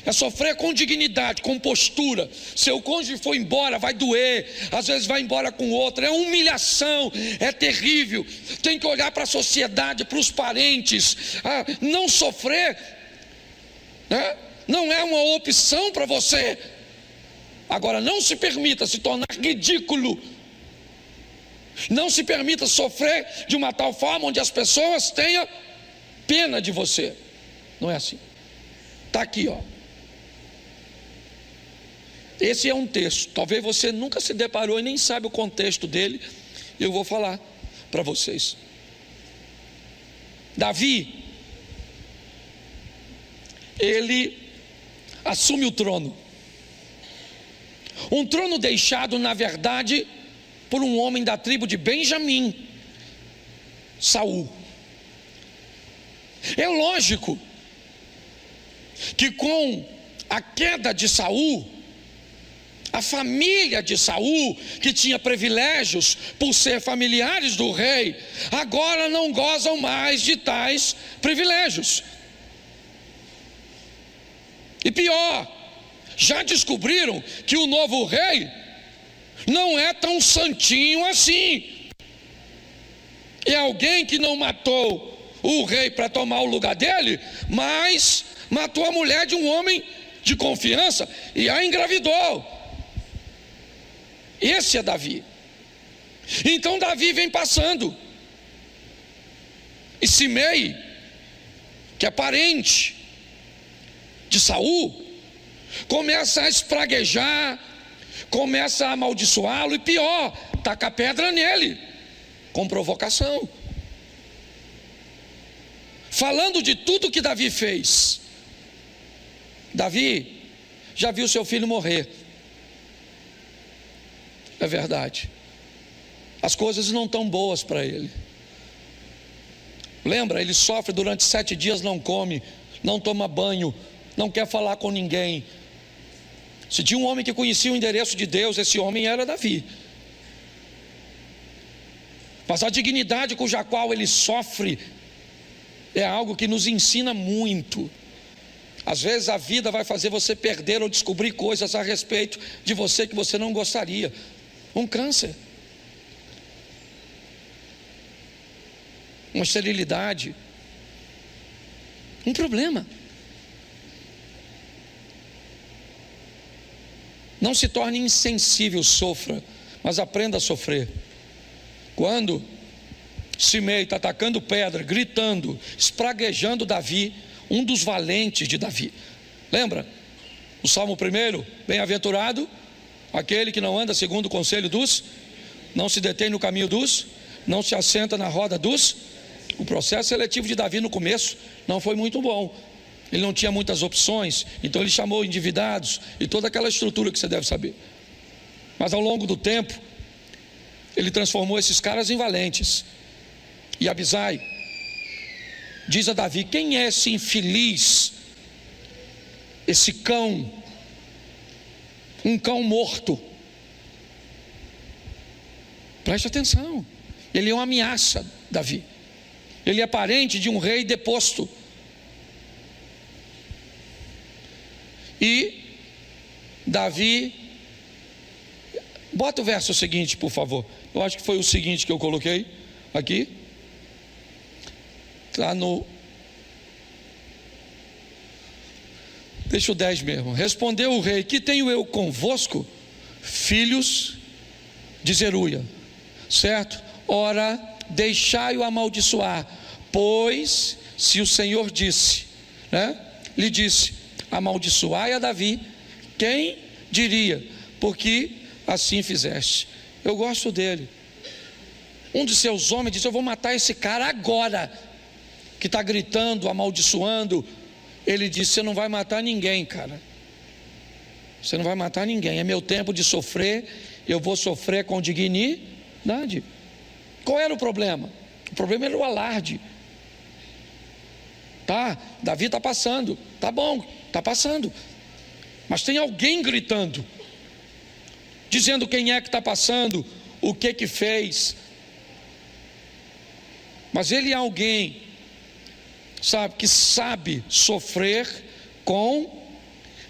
é sofrer com dignidade, com postura. Seu cônjuge foi embora, vai doer, às vezes vai embora com outro, é humilhação, é terrível. Tem que olhar para a sociedade, para os parentes. Não sofrer, né? Não é uma opção para você. Agora, não se permita se tornar ridículo. Não se permita sofrer de uma tal forma onde as pessoas tenham pena de você. Não é assim. Está aqui, ó. Esse é um texto. Talvez você nunca se deparou e nem sabe o contexto dele. Eu vou falar para vocês. Davi, ele assume o trono. Um trono deixado, na verdade, por um homem da tribo de Benjamim, Saul. É lógico que com a queda de Saul, a família de Saul, que tinha privilégios por ser familiares do rei, agora não gozam mais de tais privilégios. E pior, já descobriram que o novo rei não é tão santinho assim. É alguém que não matou o rei para tomar o lugar dele, mas matou a mulher de um homem de confiança e a engravidou. Esse é Davi. Então Davi vem passando, e Simei, que é parente de Saul, começa a espraguejar, começa a amaldiçoá-lo, e pior, taca pedra nele, com provocação, falando de tudo que Davi fez. Davi já viu seu filho morrer, é verdade, as coisas não estão boas para ele. Lembra, ele sofre durante 7 dias, não come, não toma banho, não quer falar com ninguém. Se tinha um homem que conhecia o endereço de Deus, esse homem era Davi. Mas a dignidade cuja qual ele sofre é algo que nos ensina muito. Às vezes a vida vai fazer você perder ou descobrir coisas a respeito de você que você não gostaria. Um câncer, uma esterilidade, um problema. Não se torne insensível, sofra, mas aprenda a sofrer. Quando Simei está atacando pedra, gritando, espraguejando Davi, um dos valentes de Davi. Lembra? O Salmo 1, bem-aventurado aquele que não anda segundo o conselho dos, não se detém no caminho dos, não se assenta na roda dos. O processo seletivo de Davi no começo não foi muito bom. Ele não tinha muitas opções, então ele chamou endividados e toda aquela estrutura que você deve saber. Mas ao longo do tempo, ele transformou esses caras em valentes. E Abisai diz a Davi: quem é esse infeliz, esse cão, um cão morto? Preste atenção, ele é uma ameaça, Davi. Ele é parente de um rei deposto. E Davi, bota o verso seguinte, por favor. Eu acho que foi o seguinte que eu coloquei aqui. Está no... Deixa o 10 mesmo. Respondeu o rei: que tenho eu convosco, filhos de Zeruia? Certo? Ora, deixai-o amaldiçoar, pois se o Senhor disse, lhe disse: amaldiçoai a Davi, quem diria? Porque assim fizeste. Eu gosto dele. Um de seus homens disse: eu vou matar esse cara agora, que está gritando, amaldiçoando. Ele disse: você não vai matar ninguém, cara. Você não vai matar ninguém. É meu tempo de sofrer. Eu vou sofrer com dignidade. Qual era o problema? O problema era o alarde. Tá, Davi está passando. Tá bom, está passando. Mas tem alguém gritando, dizendo quem é que está passando, o que fez. Mas ele é alguém, sabe, que sabe sofrer com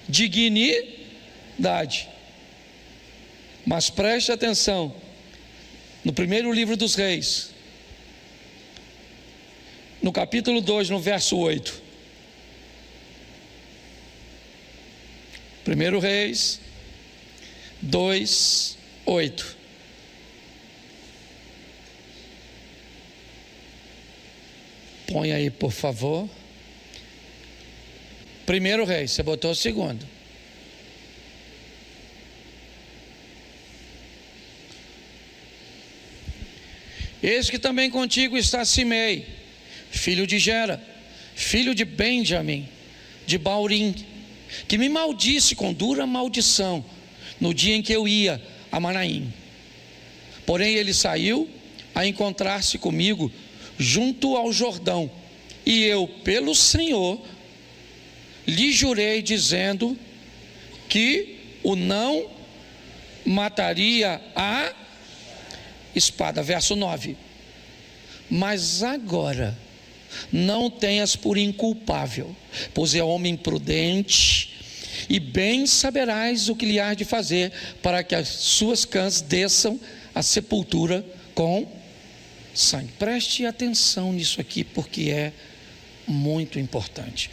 dignidade. Mas preste atenção, no primeiro livro dos Reis, no capítulo 2, no verso 8. 1 Reis 2, 8. Põe aí, por favor. 1 Reis, você botou o segundo. Eis que também contigo está Simei, filho de Gera, filho de Benjamim, de Baurim, que me maldisse com dura maldição no dia em que eu ia a Manaim. Porém ele saiu a encontrar-se comigo junto ao Jordão, e eu, pelo Senhor, lhe jurei, dizendo que o não mataria a espada. Verso 9. Mas agora não tenhas por inculpável, pois é homem prudente e bem saberás o que lhe há de fazer, para que as suas cãs desçam à sepultura com sangue. Preste atenção nisso aqui, porque é muito importante.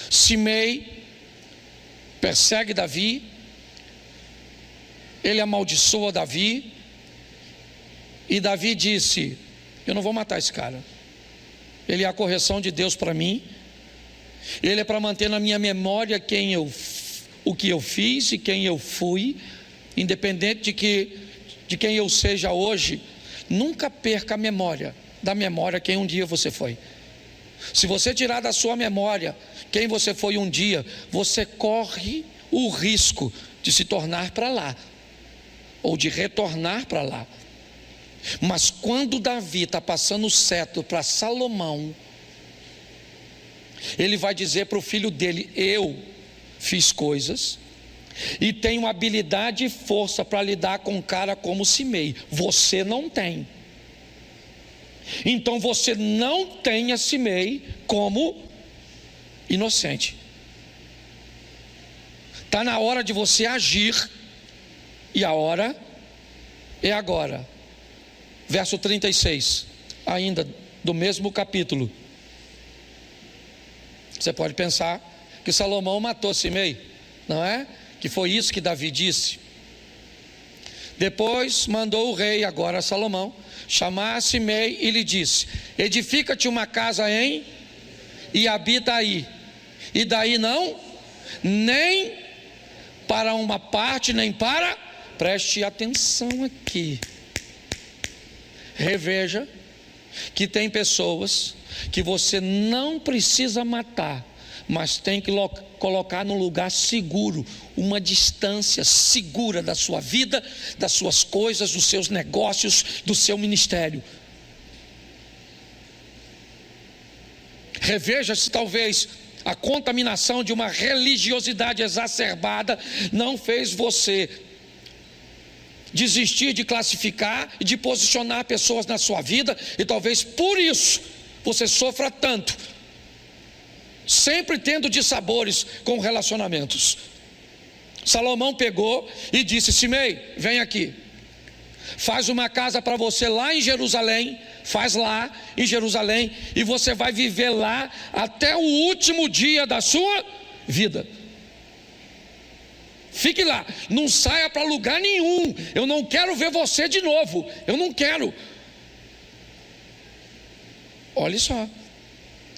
Simei persegue Davi, ele amaldiçoa Davi, e Davi disse: eu não vou matar esse cara, ele é a correção de Deus para mim, ele é para manter na minha memória o que eu fiz e quem eu fui, independente de quem eu seja hoje. Nunca perca a memória, da memória quem um dia você foi. Se você tirar da sua memória quem você foi um dia, você corre o risco de se tornar para lá, ou de retornar para lá. Mas quando Davi está passando o cetro para Salomão, ele vai dizer para o filho dele: eu fiz coisas e tenho habilidade e força para lidar com um cara como Simei, você não tem. Então você não tenha Simei como inocente. Está na hora de você agir, e a hora é agora. Verso 36, ainda do mesmo capítulo. Você pode pensar que Salomão matou Simei, não é? Que foi isso que Davi disse. Depois mandou o rei, agora Salomão, chamar Simei e lhe disse: edifica-te uma casa e habita aí, e daí não, nem para uma parte, nem para... Preste atenção aqui. Reveja que tem pessoas que você não precisa matar, mas tem que colocar num lugar seguro, uma distância segura da sua vida, das suas coisas, dos seus negócios, do seu ministério. Reveja se talvez a contaminação de uma religiosidade exacerbada não fez você desistir de classificar e de posicionar pessoas na sua vida, e talvez por isso você sofra tanto, sempre tendo dissabores com relacionamentos. Salomão pegou e disse: Simei, vem aqui, faz uma casa para você lá em Jerusalém, faz lá em Jerusalém, e você vai viver lá até o último dia da sua vida. Fique lá, não saia para lugar nenhum. Eu não quero ver você de novo, eu não quero. Olha só,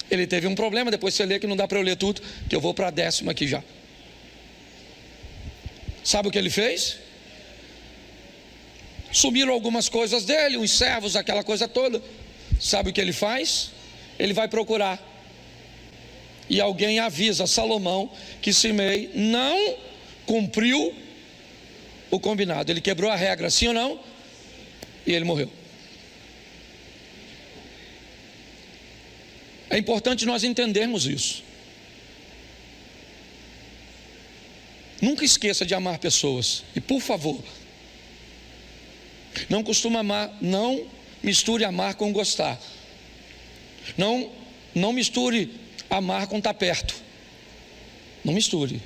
ele teve um problema. Depois você lê, que não dá para eu ler tudo, que eu vou para a 10ª aqui já. Sabe o que ele fez? Sumiram algumas coisas dele, uns servos, aquela coisa toda. Sabe o que ele faz? Ele vai procurar, e alguém avisa Salomão que Simei não cumpriu o combinado, ele quebrou a regra, sim ou não? E ele morreu. É importante nós entendermos isso. Nunca esqueça de amar pessoas, e por favor, não costuma amar, não misture amar com gostar. Não misture amar com estar perto. Não misture.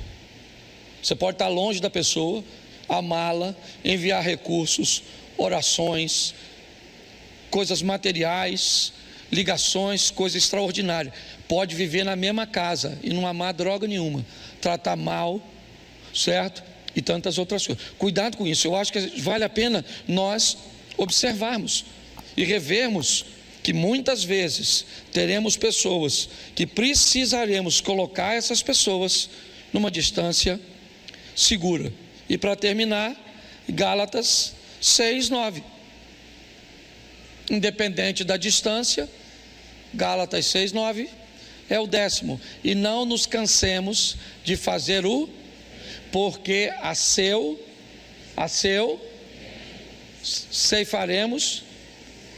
Você pode estar longe da pessoa, amá-la, enviar recursos, orações, coisas materiais, ligações, coisa extraordinária. Pode viver na mesma casa e não amar droga nenhuma, tratar mal, certo? E tantas outras coisas. Cuidado com isso. Eu acho que vale a pena nós observarmos e revermos que muitas vezes teremos pessoas que precisaremos colocar essas pessoas numa distância segura. E para terminar, Gálatas 6:9. Independente da distância, Gálatas 6:9 é o 10º. E não nos cansemos de fazer porque a seu ceifaremos,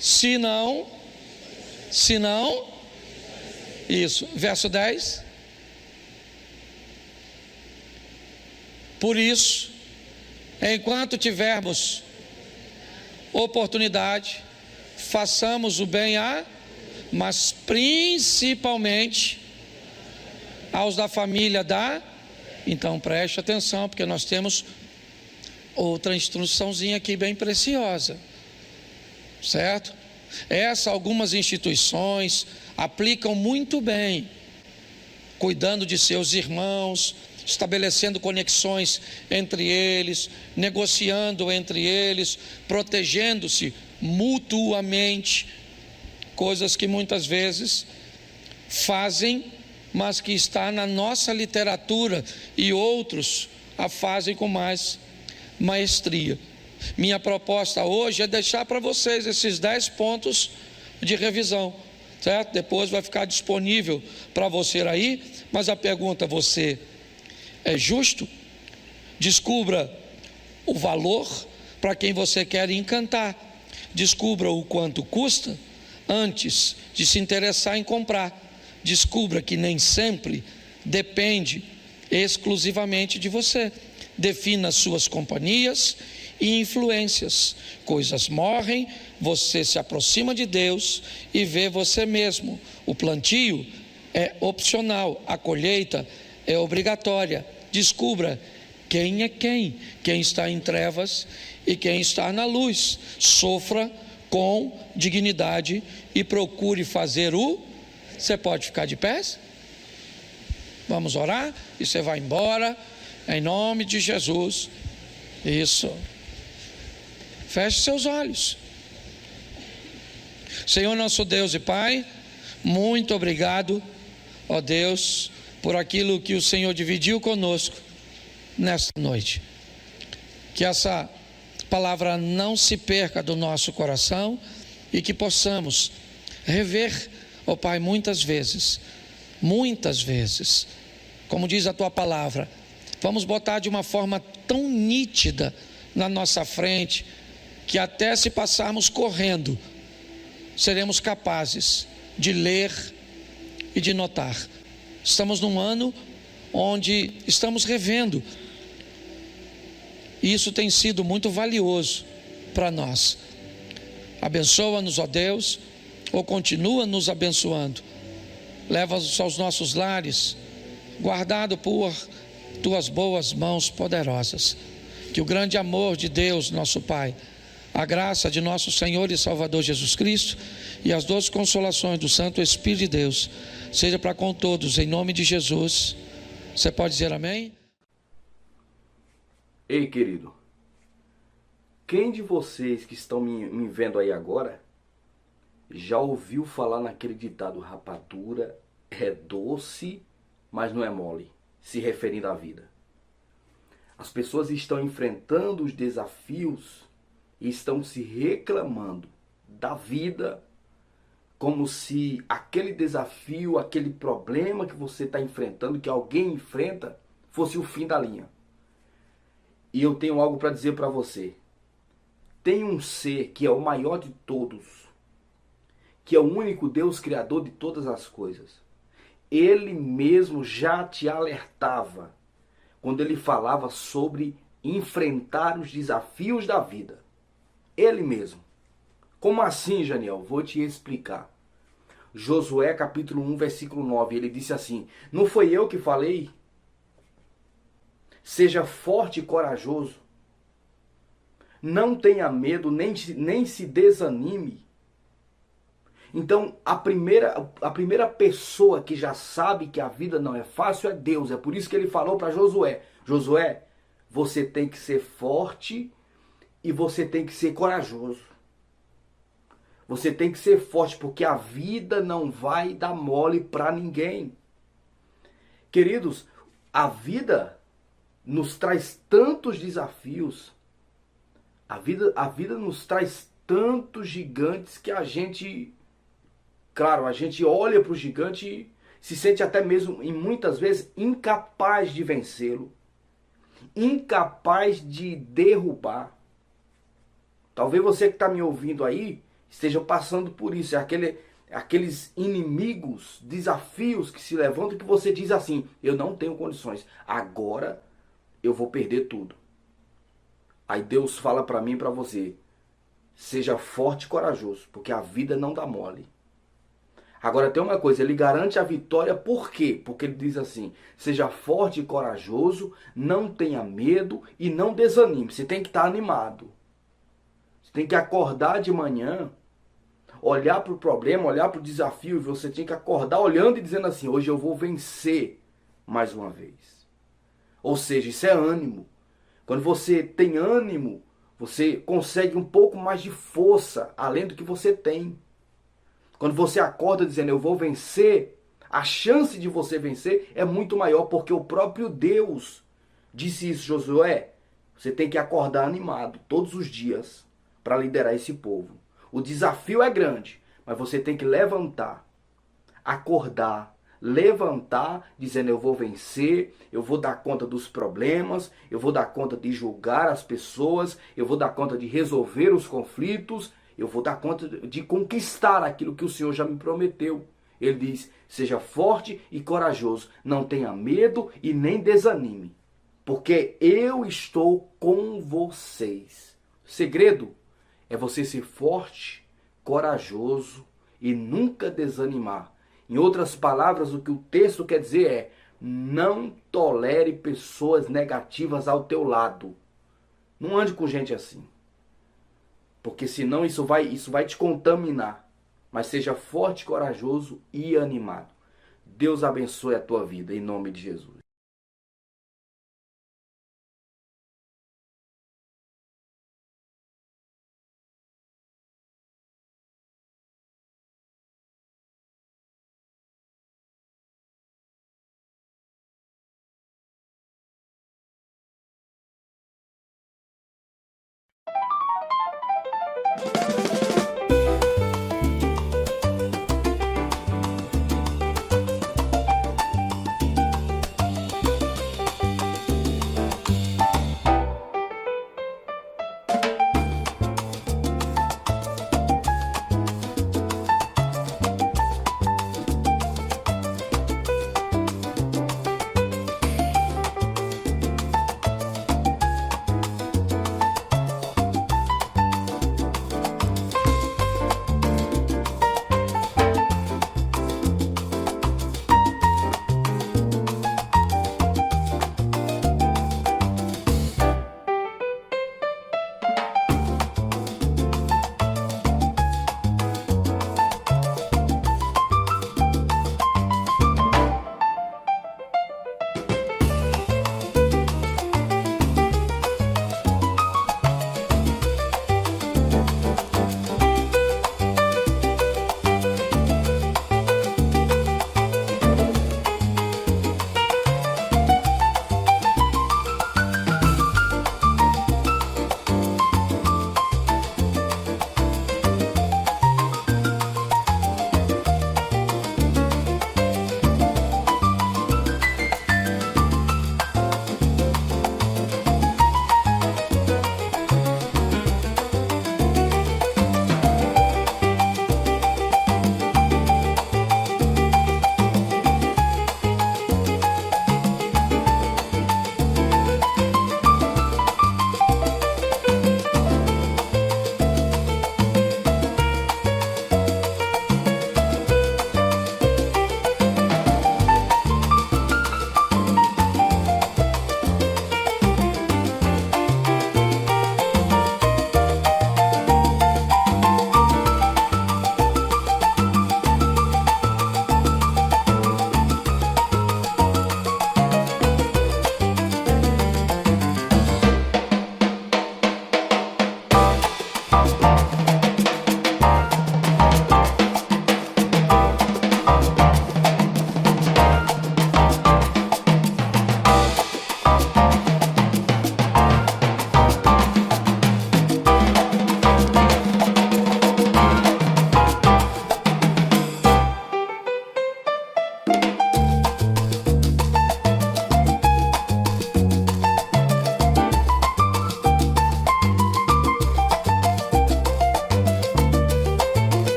se não, isso, verso 10. Por isso, enquanto tivermos oportunidade, façamos o bem mas principalmente aos da família da... Então preste atenção, porque nós temos outra instruçãozinha aqui bem preciosa, certo? Algumas instituições aplicam muito bem, cuidando de seus irmãos, estabelecendo conexões entre eles, negociando entre eles, protegendo-se mutuamente, coisas que muitas vezes fazem, mas que está na nossa literatura, e outros a fazem com mais maestria. Minha proposta hoje é deixar para vocês esses 10 pontos de revisão, certo? Depois vai ficar disponível para você aí, mas a pergunta: você é justo? Descubra o valor para quem você quer encantar. Descubra o quanto custa antes de se interessar em comprar. Descubra que nem sempre depende exclusivamente de você. Defina suas companhias e influências. Coisas morrem, você se aproxima de Deus e vê você mesmo. O plantio é opcional, a colheita é obrigatória. Descubra quem é quem está em trevas e quem está na luz. Sofra com dignidade e procure fazer o... Você pode ficar de pés? Vamos orar e você vai embora, em nome de Jesus. Isso. Feche seus olhos. Senhor nosso Deus e Pai, muito obrigado, ó Deus, por aquilo que o Senhor dividiu conosco nesta noite. Que essa palavra não se perca do nosso coração e que possamos rever, ó Pai, muitas vezes, como diz a Tua palavra, vamos botar de uma forma tão nítida na nossa frente, que até se passarmos correndo, seremos capazes de ler e de notar. Estamos num ano onde estamos revendo, e isso tem sido muito valioso para nós. Abençoa-nos, ó Deus, ou continua nos abençoando. Leva-nos aos nossos lares, guardado por Tuas boas mãos poderosas. Que o grande amor de Deus, nosso Pai, a graça de nosso Senhor e Salvador Jesus Cristo e as doces consolações do Santo Espírito de Deus seja para com todos, em nome de Jesus. Você pode dizer amém? Ei, querido, quem de vocês que estão me vendo aí agora já ouviu falar naquele ditado: rapadura é doce, mas não é mole, se referindo à vida? As pessoas estão enfrentando os desafios e estão se reclamando da vida, como se aquele desafio, aquele problema que você está enfrentando, que alguém enfrenta, fosse o fim da linha. E eu tenho algo para dizer para você. Tem um ser que é o maior de todos, que é o único Deus criador de todas as coisas. Ele mesmo já te alertava quando ele falava sobre enfrentar os desafios da vida. Ele mesmo. Como assim, Janiel? Vou te explicar. Josué capítulo 1, versículo 9, ele disse assim: não foi eu que falei? Seja forte e corajoso. Não tenha medo, nem se desanime. Então, a primeira pessoa que já sabe que a vida não é fácil é Deus. É por isso que ele falou para Josué: Josué, você tem que ser forte e você tem que ser corajoso. Você tem que ser forte, porque a vida não vai dar mole para ninguém. Queridos, a vida nos traz tantos desafios. A vida nos traz tantos gigantes que a gente olha para o gigante e se sente até mesmo, e muitas vezes, incapaz de vencê-lo. Incapaz de derrubar. Talvez você que está me ouvindo aí esteja passando por isso. Aqueles inimigos, desafios que se levantam, que você diz assim: eu não tenho condições, agora eu vou perder tudo. Aí Deus fala para mim e para você: seja forte e corajoso, porque a vida não dá mole. Agora tem uma coisa, ele garante a vitória por quê? Porque ele diz assim, seja forte e corajoso, não tenha medo e não desanime. Você tem que estar animado. Você tem que acordar de manhã, olhar para o problema, olhar para o desafio, e você tem que acordar olhando e dizendo assim, hoje eu vou vencer mais uma vez. Ou seja, isso é ânimo. Quando você tem ânimo, você consegue um pouco mais de força, além do que você tem. Quando você acorda dizendo eu vou vencer, a chance de você vencer é muito maior, porque o próprio Deus disse isso, Josué. Você tem que acordar animado todos os dias para liderar esse povo. O desafio é grande, mas você tem que levantar, acordar, levantar, dizendo eu vou vencer, eu vou dar conta dos problemas, eu vou dar conta de julgar as pessoas, eu vou dar conta de resolver os conflitos, eu vou dar conta de conquistar aquilo que o Senhor já me prometeu. Ele diz, seja forte e corajoso, não tenha medo e nem desanime, porque eu estou com vocês. O segredo é você ser forte, corajoso e nunca desanimar. Em outras palavras, o que o texto quer dizer é: não tolere pessoas negativas ao teu lado. Não ande com gente assim, porque senão isso vai te contaminar. Mas seja forte, corajoso e animado. Deus abençoe a tua vida, em nome de Jesus.